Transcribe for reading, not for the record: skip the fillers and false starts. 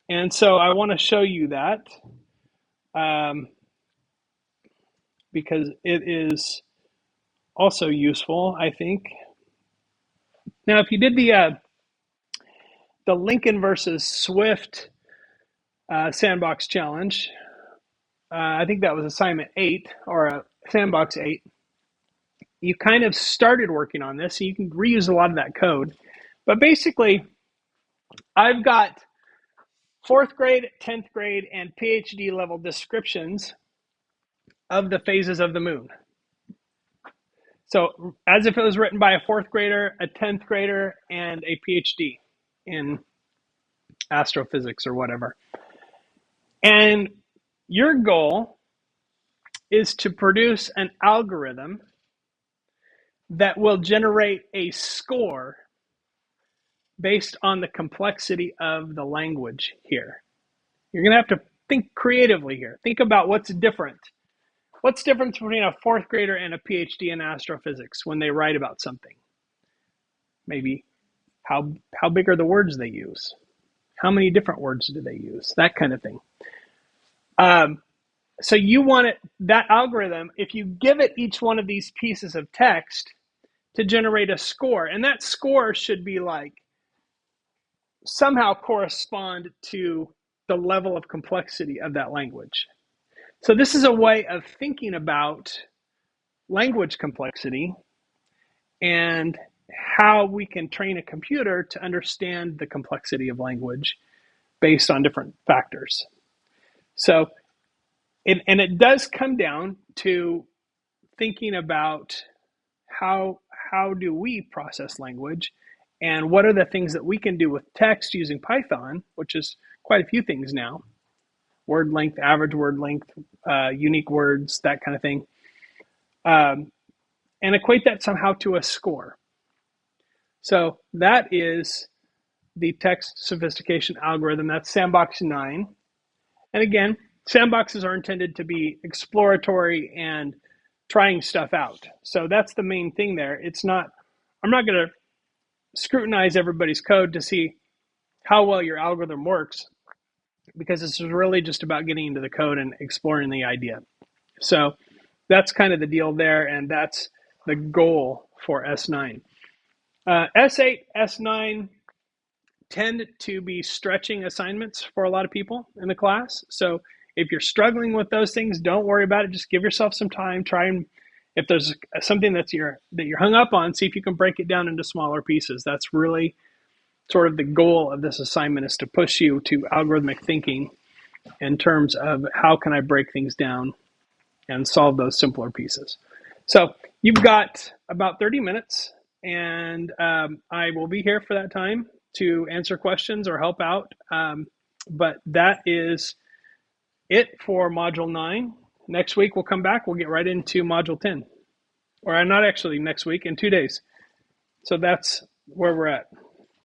And so I want to show you that um, because it is also useful, I think. Now, if you did the Lincoln versus Swift sandbox challenge, I think that was assignment 8 or sandbox 8. You kind of started working on this, so you can reuse a lot of that code. But basically, I've got fourth grade, 10th grade, and PhD level descriptions of the phases of the moon. So, as if it was written by a fourth grader, a 10th grader, and a PhD in astrophysics or whatever. And your goal is to produce an algorithm that will generate a score based on the complexity of the language here. You're going to have to think creatively here. Think about what's different. What's the difference between a fourth grader and a PhD in astrophysics when they write about something? Maybe how big are the words they use? How many different words do they use? That kind of thing. So you want that algorithm, if you give it each one of these pieces of text, to generate a score. And that score should be like somehow correspond to the level of complexity of that language. So this is a way of thinking about language complexity and how we can train a computer to understand the complexity of language based on different factors. So, it does come down to thinking about how do we process language and what are the things that we can do with text using Python, which is quite a few things now. Word length, average word length, unique words, that kind of thing. And equate that somehow to a score. So that is the text sophistication algorithm. That's sandbox 9. And again, sandboxes are intended to be exploratory and trying stuff out. So that's the main thing there. It's not, I'm not going to scrutinize everybody's code to see how well your algorithm works, because this is really just about getting into the code and exploring the idea. So that's kind of the deal there, and that's the goal for S9. S8, S9 tend to be stretching assignments for a lot of people in the class. So if you're struggling with those things, don't worry about it. Just give yourself some time. Try and, if there's something that you're hung up on, see if you can break it down into smaller pieces. That's really sort of the goal of this assignment, is to push you to algorithmic thinking in terms of how can I break things down and solve those simpler pieces. So you've got about 30 minutes, and I will be here for that time to answer questions or help out. But that is it for Module 9. Next week we'll come back. We'll get right into Module 10. Or not actually next week, in 2 days. So that's where we're at.